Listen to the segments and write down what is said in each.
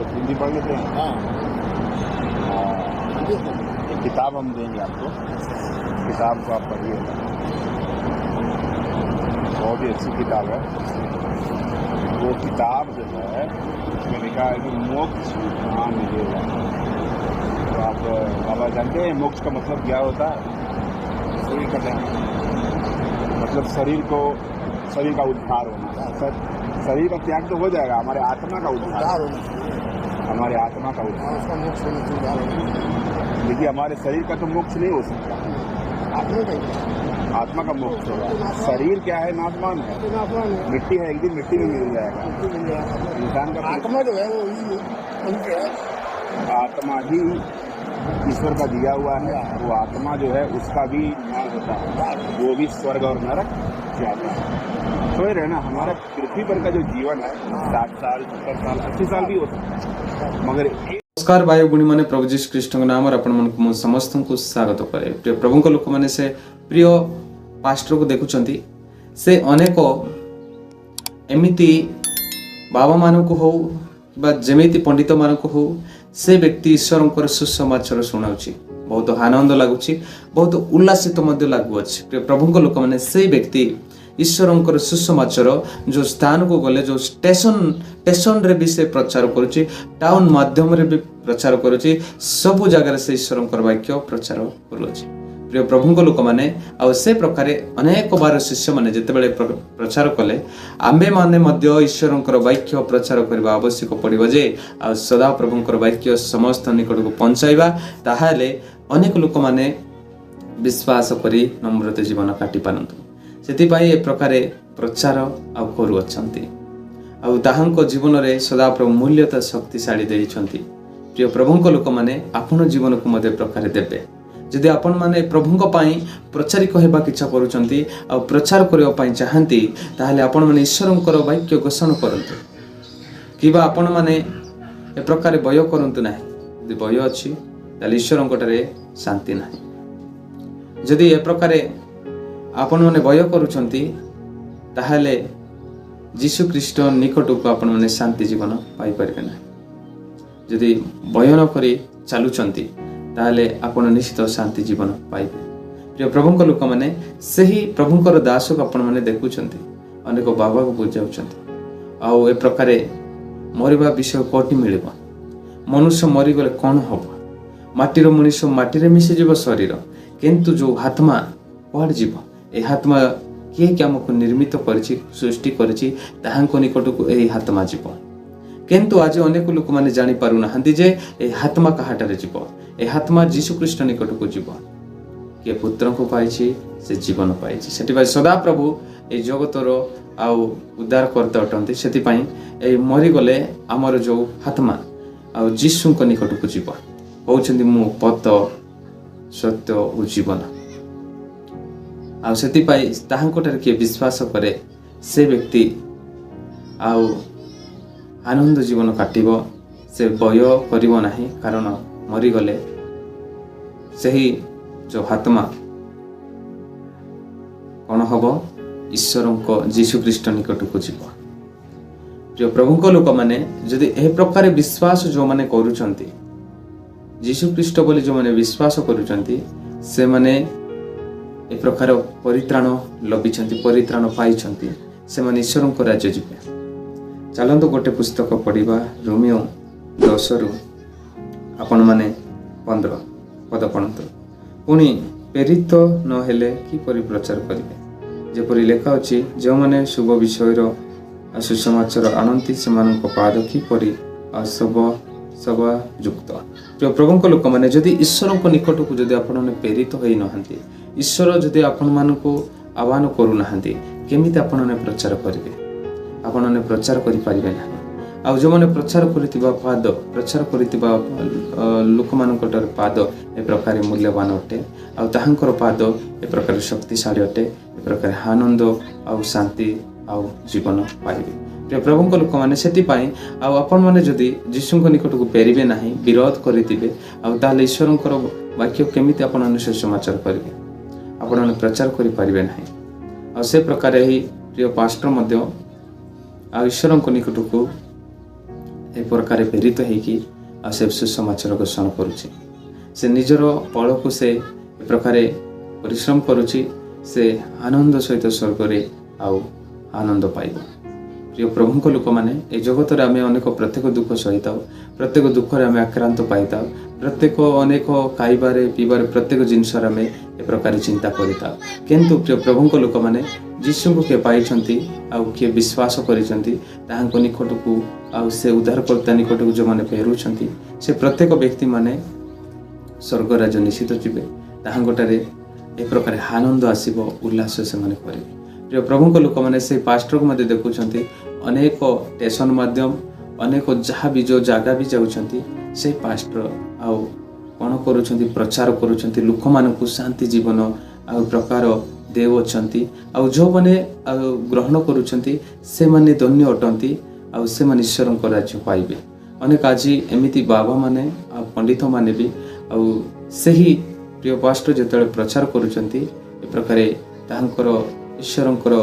हिंदी पढ़ लेते हैं। हाँ एक किताब हम देंगे आपको, किताब को आप पढ़िएगा, बहुत ही अच्छी किताब है। वो किताब जो है उसमें लिखा है कि मोक्ष कहाँ मिलेगा। तो आप बाबा जानते हैं मोक्ष का मतलब क्या होता है? शरीर का त्याग। मतलब शरीर का उद्धार होना। शरीर का त्याग तो हो जाएगा, हमारे आत्मा का उद्धार, होना चाहिए। हमारे आत्मा का उद्धार। उसका मोक्ष होना चाहिए, उद्धार होना चाहिए। देखिए हमारे शरीर का तो मोक्ष नहीं हो सकता, आत्मा का आत्मा का मोक्ष होगा। शरीर क्या है? नाशवान है, मिट्टी है, एक दिन मिट्टी में मिल जाएगा। इंसान का आत्मा जो है वो पवित्र है। आत्मा ही ईश्वर का दिया हुआ है। वो आत्मा जो है उसका भी न्याय होता है, वो भी स्वर्ग और नरक जाता है। तो ये रहना हमारा पृथ्वी पर का जो जीवन है 60 साल 70 साल 80 साल भी हो सकता है, मगर नमस्कार भाई गुणी मैंने प्रभु जीशु ख्रीष्ट नाम आपण मन समस्त को स्वागत करे। प्रिय प्रभु लोक मैंने से प्रिय पास्टर को देखुंट से अनेक एमिति बाबा मानक हो जमीती पंडित मानक हो से व्यक्ति ईश्वर सुसमाचार शुणाऊँच, बहुत आनंद लगुच, बहुत उल्लासित लगुच। प्रिय प्रभु लोक मैंने से व्यक्ति ईश्वर सुसमाचार जो स्थान को गले जो स्टेशन रे भी से प्रचार करुच्ची, टाउन माध्यम रे भी प्रचार करुच्ची, सबु जगह से ईश्वर वाक्य प्रचार करुच्ची। प्रिय प्रभु लोक मैंने से प्रकार अनेक बार शिष्य मैंने जितेबाला प्रचार कले आम्भे माने ईश्वर वाक्य प्रचार करने आवश्यक पड़ो जे सदा प्रभु वाक्य समस्त निकट को पहुंचाइबा, ताहाले अनेक लोक मैंने विश्वास करी नम्रता जीवन काटि पारंतु। सेतिपाई ए प्रकार प्रचार करुअछंती ताहांको जीवन रे सदा प्रभु मूल्यता शक्तिशाली देइछंती। प्रिय प्रभु लोक मैंने आपण जीवन को मध्य प्रकार देबे। जदि आपण माने प्रभुଙ୍କ ପାଇଁ प्रचारिक हेबा इच्छा करूछंती आ प्रचार करियो ପାଇଁ चाहंती, ताहाले आपण माने ईश्वरଙ୍କର वाक्य घोषणा करंतु किबा आपण माने ए प्रकार भय करंतु नाही। जदि भय अछि ताले ईश्वरଙ୍କଠାରେ शांति नाही। जदि ए प्रकार आपण माने भय करूछंती ताहाले जीशु ख्रीष्ट निकट को आपण माने शांति जीवन पाई परिबे नाही। जदि भय न करी चालुछंती ताहले आपण निश्चित शांति जीवन पाइबे। प्रिय प्रभु लोक मैंने से ही प्रभुंकर दास को आपण मैंने देखुंट अनेक बाबा को बुझाऊँच आउ ए प्रकार मरवा विषय कौटी मिल मनुष्य मरीगले कौन हम माटीर मनुष्य माटी मिशीज शरीर किंतु जो आत्मा कौड़ जीव ए आत्मा किए कि आमको निर्मित सृष्टि कर निकट को यही आत्मा जीव किंतु आज अनेक लोक मैंने जानी पारु नाहंती जे ए आत्मा कहाटारे जीव ए आत्मा जीशु ख्रीष्ट निकट को जीव किए पुत्र को पाई से जीवन पाई से सदा प्रभु ए जगतर आउ उद्धार करते अटंती से मरीगले आमर जो आत्मा आउ जीशु निकट को जीव कहते मु पथ सत्य और जीवन आउ से किए विश्वास करे से व्यक्ति आउ आनंद जीवन काटिब से भय करिब नाही, कारण मरीगले सही जो आत्मा कौन हम ईश्वर जीशु ख्रीष्ट निकट को जीव। प्रिय प्रभु लोक मैंने जदि ए प्रकार विश्वास जो माने करूछंती जीशु ख्रीष्ट बोली जो माने विश्वास करूछंती से माने ए प्रकार परित्राण लभिछंती, परित्राण पाइछंती, से माने ईश्वर को राज्य जीवे। चलंतु गोटे पुस्तक पढ़ा रोमियो 10 रु आपण माने 15 पद पढ़तु। पुणी प्रेरित न हेले किपरि प्रचार करिवे, जेपरि लेखा अछि जो माने शुभ विषय सुसमाचार आनंती सेमानक पाद किपरि सब युक्त। प्रिय प्रभु लोक मैंने जदि ईश्वर को निकट को जदि आपण माने प्रेरित होई नहंती, ईश्वर जदि आपण मानकु आह्वान करू नहंती, केमिति आपण माने प्रचार करिवे? आपण माने प्रचार करि परिबे नाही। आ जो माने प्रचार करितिबा पाद प्रचार करितिबा लोक मानकर पाद ए प्रकार मूल्यवान अटे, आ ताहांकर पाद ए प्रकार शक्तिशाली अटे, ए प्रकार आनंद आ शांति आ जीवन पाइबे। प्रिय प्रभु लोक मैंने से आपण मैंने जदि जीशु निकट को पेरिबे नाही, विरोध करितिबे आ ताले ईश्वरंकर ବାକ୍ୟ କେମିତି ଆପଣମାନେ ସୁସମାଚାର କରିବେ, ଆପଣମାନେ ପ୍ରଚାର କରିପାରିବେ ନାହିଁ। ଆଉ ସେ ପ୍ରକାର ଏହି ପ୍ରିୟ ପାଷ୍ଟର ମଧ୍ୟ ଆଉ ଈଶ୍ୱରଙ୍କ ନିକଟକୁ ଏ ପ୍ରକାର ପ୍ରେରିତ ହେଇକି ଆଉ ସେ ସୁସମାଚାର ଘୋଷଣା କରୁଛି। ସେ ନିଜର ଫଳକୁ ସେ ଏ ପ୍ରକାର ପରିଶ୍ରମ କରୁଛି, ସେ ଆନନ୍ଦ ସହିତ ସ୍ୱର୍ଗରେ ଆଉ ଆନନ୍ଦ ପାଇବ। ପ୍ରିୟ ପ୍ରଭୁଙ୍କ ଲୋକମାନେ, ଏ ଜଗତରେ ଆମେ ପ୍ରତ୍ୟେକ ଦୁଃଖ ସହିଥାଉ, ପ୍ରତ୍ୟେକ ଦୁଃଖରେ ଆମେ ଆକ୍ରାନ୍ତ ପାଇଥାଉ, ଅନେକ ଖାଇବାରେ ପିଇବାରେ ପ୍ରତ୍ୟେକ ଜିନିଷରେ ଆମେ ଏ ପ୍ରକାର ଚିନ୍ତା କରିଥାଉ। କିନ୍ତୁ ପ୍ରିୟ ପ୍ରଭୁଙ୍କ ଲୋକମାନେ, ଯୀଶୁଙ୍କୁ କିଏ ପାଇଛନ୍ତି ଆଉ କିଏ ବିଶ୍ୱାସ କରିଛନ୍ତି, ତାହାଙ୍କ ନିକଟକୁ ଆଉ ସେ ଉଦ୍ଧାରକର୍ତ୍ତା ନିକଟକୁ ଯେଉଁମାନେ ଫେରୁଛନ୍ତି, ସେ ପ୍ରତ୍ୟେକ ବ୍ୟକ୍ତିମାନେ ସ୍ୱର୍ଗ ରାଜ୍ୟ ନିଶ୍ଚିତ ଯିବେ। ତାହାଙ୍କଠାରେ ଏ ପ୍ରକାର ଆନନ୍ଦ ଆସିବ, ଉଲ୍ଲାସ ସେମାନେ କରିବେ। ପ୍ରିୟ ପ୍ରଭୁଙ୍କ ଲୋକମାନେ, ସେଇ ପାଷ୍ଟରକୁ ମଧ୍ୟ ଦେଖୁଛନ୍ତି, ଅନେକ ଷ୍ଟେସନ ମାଧ୍ୟମ, ଅନେକ ଯାହା ବି ଯେଉଁ ଜାଗା ବି ଯାଉଛନ୍ତି, ସେଇ ପାଷ୍ଟର ଆଉ କ'ଣ କରୁଛନ୍ତି, ପ୍ରଚାର କରୁଛନ୍ତି, ଲୋକମାନଙ୍କୁ ଶାନ୍ତି ଜୀବନ ଆଉ ପ୍ରକାର ଦେଉଅଛନ୍ତି। ଆଉ ଯେଉଁମାନେ ଆଉ ଗ୍ରହଣ କରୁଛନ୍ତି, ସେମାନେ ଧନ୍ୟ ଅଟନ୍ତି ଆଉ ସେମାନେ ଈଶ୍ୱରଙ୍କ ରାଜ୍ୟ ପାଇବେ। ଅନେକ ଆଜି ଏମିତି ବାବାମାନେ ଆଉ ପଣ୍ଡିତମାନେ ବି ଆଉ ସେହି ପ୍ରିୟ ପାଷ୍ଟର ଯେତେବେଳେ ପ୍ରଚାର କରୁଛନ୍ତି, ଏ ପ୍ରକାର ତାହାଙ୍କର ଈଶ୍ୱରଙ୍କର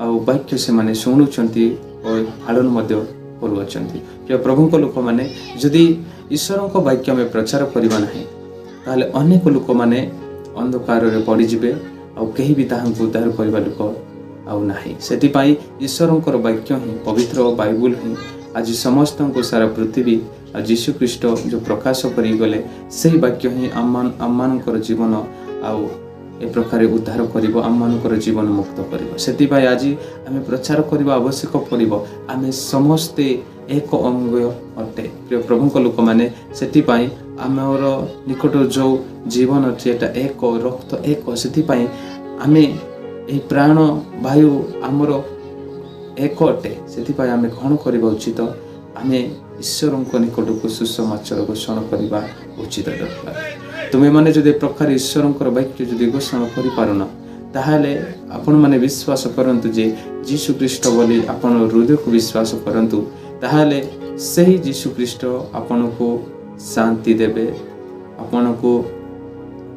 ଆଉ ବାକ୍ୟ ସେମାନେ ଶୁଣୁଛନ୍ତି ଓ ପାଳନ ମଧ୍ୟ କରୁଅଛନ୍ତି। ପ୍ରିୟ ପ୍ରଭୁଙ୍କ ଲୋକମାନେ, ଯଦି ଈଶ୍ୱରଙ୍କ ବାକ୍ୟ ଆମେ ପ୍ରଚାର କରିବା ନାହିଁ, ତାହେଲେ ଅନେକ ଲୋକମାନେ ଅନ୍ଧକାରରେ ପଡ଼ିଯିବେ ଆଉ କେହି ବି ତାହାଙ୍କୁ ଉଦ୍ଧାର କରିବା ଲୋକ ଆଉ ନାହିଁ। ସେଥିପାଇଁ ଈଶ୍ୱରଙ୍କର ବାକ୍ୟ ହିଁ, ପବିତ୍ର ବାଇବୁଲ ହିଁ ଆଜି ସମସ୍ତଙ୍କୁ ସାରା ପୃଥିବୀ ଆଉ ଯୀଶୁ ଖ୍ରୀଷ୍ଟ ଯେଉଁ ପ୍ରକାଶ କରିଗଲେ, ସେହି ବାକ୍ୟ ହିଁ ଆମମାନଙ୍କର ଜୀବନ ଆଉ ଏ ପ୍ରକାର ଉଦ୍ଧାର କରିବ, ଆମମାନଙ୍କର ଜୀବନ ମୁକ୍ତ କରିବ। ସେଥିପାଇଁ ଆଜି ଆମେ ପ୍ରଚାର କରିବା ଆବଶ୍ୟକ ପଡ଼ିବ। ଆମେ ସମସ୍ତେ ଏକ ଅଙ୍ଗ ଅଟେ ପ୍ରିୟ ପ୍ରଭୁଙ୍କ ଲୋକମାନେ। ସେଥିପାଇଁ ଆମର ନିକଟ ଯେଉଁ ଜୀବନ ଅଛି, ଏଟା ଏକ ରକ୍ତ ଏକ। ସେଥିପାଇଁ ଆମେ ଏହି ପ୍ରାଣ ବାୟୁ ଆମର ଏକ ଅଟେ। ସେଥିପାଇଁ ଆମେ କ'ଣ କରିବା ଉଚିତ? ଆମେ ଈଶ୍ୱରଙ୍କ ନିକଟକୁ ସୁସମାଚାର ଘୋଷଣା କରିବା ଉଚିତ ଦରକାର। ତୁମେମାନେ ଯଦି ଏ ପ୍ରକାର ଈଶ୍ୱରଙ୍କର ବାକ୍ୟ ଯଦି ଘୋଷଣା କରିପାରୁନ, ତାହେଲେ ଆପଣମାନେ ବିଶ୍ୱାସ କରନ୍ତୁ ଯେ ଯୀଶୁ ଖ୍ରୀଷ୍ଟ ବୋଲି ଆପଣ ହୃଦୟକୁ ବିଶ୍ୱାସ କରନ୍ତୁ, ତାହେଲେ ସେହି ଯୀଶୁ ଖ୍ରୀଷ୍ଟ ଆପଣଙ୍କୁ ଶାନ୍ତି ଦେବେ, ଆପଣଙ୍କୁ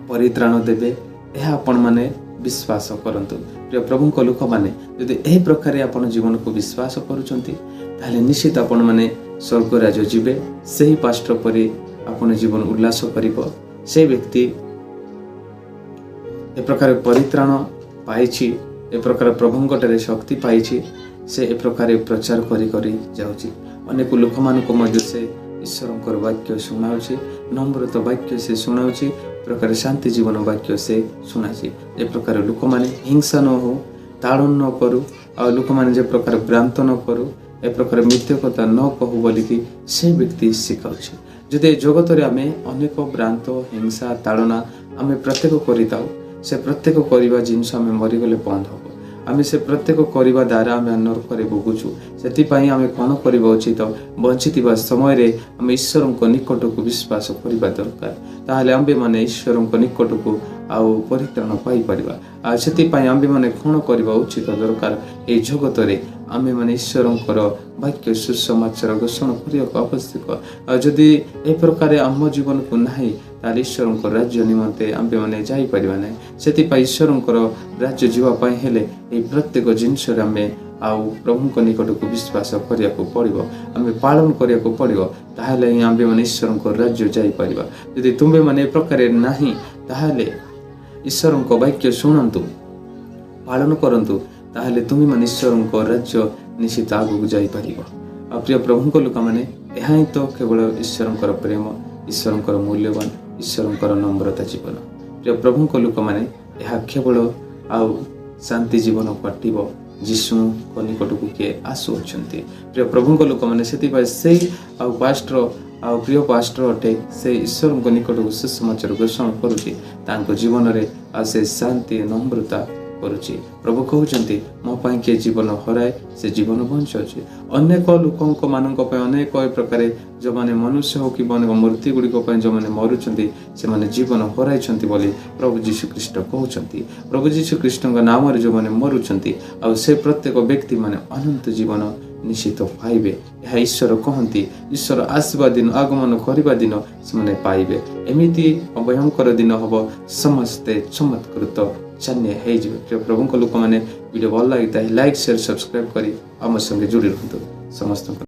ପରିତ୍ରାଣ ଦେବେ। ଏହା ଆପଣମାନେ ବିଶ୍ୱାସ କରନ୍ତୁ। ପ୍ରିୟ ପ୍ରଭୁଙ୍କ ଲୋକମାନେ, ଯଦି ଏହି ପ୍ରକାର ଆପଣ ଜୀବନକୁ ବିଶ୍ୱାସ କରୁଛନ୍ତି, ତାହେଲେ ନିଶ୍ଚିତ ଆପଣମାନେ ସ୍ୱର୍ଗ ରାଜ୍ୟ ଯିବେ। ସେହି ପାଷ୍ଟର ପରି ଆପଣ ଜୀବନ ଉଲ୍ଲାସ କରିବ। ସେ ବ୍ୟକ୍ତି ଏ ପ୍ରକାର ପରିତ୍ରାଣ ପାଇଛି, ଏ ପ୍ରକାର ପ୍ରଭୁଙ୍କଠାରେ ଶକ୍ତି ପାଇଛି, ସେ ଏ ପ୍ରକାର ପ୍ରଚାର କରି କରି ଯାଉଛି। ଅନେକ ଲୋକମାନଙ୍କୁ ମଧ୍ୟ ସେ ଈଶ୍ୱରଙ୍କର ବାକ୍ୟ ଶୁଣାଉଛି, ନମ୍ରତ ବାକ୍ୟ ସେ ଶୁଣାଉଛି, ପ୍ରକାର ଶାନ୍ତି ଜୀବନ ବାକ୍ୟ ସେ ଶୁଣାଛି। ଏ ପ୍ରକାର ଲୋକମାନେ ହିଂସା ନ ହଉ, ତାଳନ ନ କରୁ, ଆଉ ଲୋକମାନେ ଯେ ପ୍ରକାର ଭ୍ରାନ୍ତ ନ କରୁ, ଏ ପ୍ରକାର ମିଥ୍ୟା କଥା ନ କହୁ ବୋଲିକି ସେ ବ୍ୟକ୍ତି ଶିଖାଉଛି। ଯଦି ଏ ଜଗତରେ ଆମେ ଅନେକ ଭ୍ରାନ୍ତ, ହିଂସା, ତାଳନା ଆମେ ପ୍ରତ୍ୟେକ କରିଥାଉ, ସେ ପ୍ରତ୍ୟେକ କରିବା ଜିନିଷ ଆମେ ମରିଗଲେ ବନ୍ଦ ହେବ। ଆମେ ସେ ପ୍ରତ୍ୟେକ କରିବା ଦ୍ୱାରା ଆମେ ନରକରେ ଭୋଗୁଛୁ। ସେଥିପାଇଁ ଆମେ କ'ଣ କରିବା ଉଚିତ? ବଞ୍ଚିଥିବା ସମୟରେ ଆମେ ଈଶ୍ୱରଙ୍କ ନିକଟକୁ ବିଶ୍ୱାସ କରିବା ଦରକାର। ତାହେଲେ ଆମ୍ଭେମାନେ ଈଶ୍ୱରଙ୍କ ନିକଟକୁ ଆଉ ପରିତ୍ରାଣ ପାଇପାରିବା। ଆଉ ସେଥିପାଇଁ ଆମ୍ଭେମାନେ କ'ଣ କରିବା ଉଚିତ ଦରକାର? ଏହି ଜଗତରେ ଆମେମାନେ ଈଶ୍ୱରଙ୍କର ବାକ୍ୟ ସୁସମାଚାର ଘୋଷଣା କରିବାକୁ ଆବଶ୍ୟକ। ଆଉ ଯଦି ଏ ପ୍ରକାର ଆମ ଜୀବନକୁ ନାହିଁ, ତାହେଲେ ଈଶ୍ୱରଙ୍କ ରାଜ୍ୟ ନିମନ୍ତେ ଆମ୍ଭେମାନେ ଯାଇପାରିବା ନାହିଁ। ସେଥିପାଇଁ ଈଶ୍ୱରଙ୍କର ରାଜ୍ୟ ଯିବା ପାଇଁ ହେଲେ ଏହି ପ୍ରତ୍ୟେକ ଜିନିଷରେ ଆମେ ଆଉ ପ୍ରଭୁଙ୍କ ନିକଟକୁ ବିଶ୍ୱାସ କରିବାକୁ ପଡ଼ିବ, ଆମେ ପାଳନ କରିବାକୁ ପଡ଼ିବ। ତାହେଲେ ହିଁ ଆମ୍ଭେମାନେ ଈଶ୍ୱରଙ୍କ ରାଜ୍ୟ ଯାଇପାରିବା। ଯଦି ତୁମେମାନେ ଏ ପ୍ରକାର ନାହିଁ, ତାହେଲେ ଈଶ୍ୱରଙ୍କ ବାକ୍ୟ ଶୁଣନ୍ତୁ, ପାଳନ କରନ୍ତୁ, ତାହେଲେ ତୁମେମାନେ ଈଶ୍ୱରଙ୍କ ରାଜ୍ୟ ନିଶ୍ଚିତ ଆଗକୁ ଯାଇପାରିବ। ଆଉ ପ୍ରିୟ ପ୍ରଭୁଙ୍କ ଲୋକମାନେ, ଏହା ହିଁ ତ କେବଳ ଈଶ୍ୱରଙ୍କର ପ୍ରେମ, ଈଶ୍ୱରଙ୍କର ମୂଲ୍ୟବାନ, ଈଶ୍ୱରଙ୍କର ନମ୍ରତା ଜୀବନ। ପ୍ରିୟ ପ୍ରଭୁଙ୍କ ଲୋକମାନେ, ଏହା କେବଳ ଆଉ ଶାନ୍ତି ଜୀବନ କାଟିବ ଯୀଶୁଙ୍କ ନିକଟକୁ କିଏ ଆସୁଅଛନ୍ତି। ପ୍ରିୟ ପ୍ରଭୁଙ୍କ ଲୋକମାନେ, ସେଥିପାଇଁ ସେଇ ଆଉ ପାଷ୍ଟର ଆଉ ପ୍ରିୟ ପାଷ୍ଟର ଅଟେ, ସେ ଈଶ୍ୱରଙ୍କ ନିକଟକୁ ସୁସମାଚାର ଘୋଷଣା କରୁଛି। ତାଙ୍କ ଜୀବନରେ ଆଉ ସେ ଶାନ୍ତି, ନମ୍ରତା କରୁଛି। ପ୍ରଭୁ କହୁଛନ୍ତି, ମୋ ପାଇଁ କିଏ ଜୀବନ ହରାଏ, ସେ ଜୀବନ ବଞ୍ଚାଉଛି। ଅନେକ ଲୋକଙ୍କ ମାନଙ୍କ ପାଇଁ, ଅନେକ ଏ ପ୍ରକାର ଯେଉଁମାନେ ମନୁଷ୍ୟ ହଉ କି ଅନେକ ମୂର୍ତ୍ତି ଗୁଡ଼ିକ ପାଇଁ ଯେଉଁମାନେ ମରୁଛନ୍ତି, ସେମାନେ ଜୀବନ ହରାଇଛନ୍ତି ବୋଲି ପ୍ରଭୁ ଯୀଶୁ ଖ୍ରୀଷ୍ଟ କହୁଛନ୍ତି। ପ୍ରଭୁ ଯୀଶୁ ଖ୍ରୀଷ୍ଟଙ୍କ ନାମରେ ଯେଉଁମାନେ ମରୁଛନ୍ତି, ଆଉ ସେ ପ୍ରତ୍ୟେକ ବ୍ୟକ୍ତିମାନେ ଅନନ୍ତ ଜୀବନ ନିଶ୍ଚିତ ପାଇବେ। ଏହା ଈଶ୍ୱର କହନ୍ତି, ଈଶ୍ୱର ଆସିବା ଦିନ, ଆଗମନ କରିବା ଦିନ ସେମାନେ ପାଇବେ। ଏମିତି ଭୟଙ୍କର ଦିନ ହବ, ସମସ୍ତେ ଚମତ୍କୃତ ଚାନ୍ୟ ହେଇଯିବେ। ପ୍ରିୟ ପ୍ରଭୁଙ୍କ ଲୋକମାନେ, ଭିଡ଼ିଓ ଭଲ ଲାଗିଥାଏ ଲାଇକ୍, ସେୟାର, ସବସ୍କ୍ରାଇବ୍ କରି ଆମ ସଙ୍ଗେ ଯୋଡ଼ି ରୁହନ୍ତୁ। ସମସ୍ତଙ୍କୁ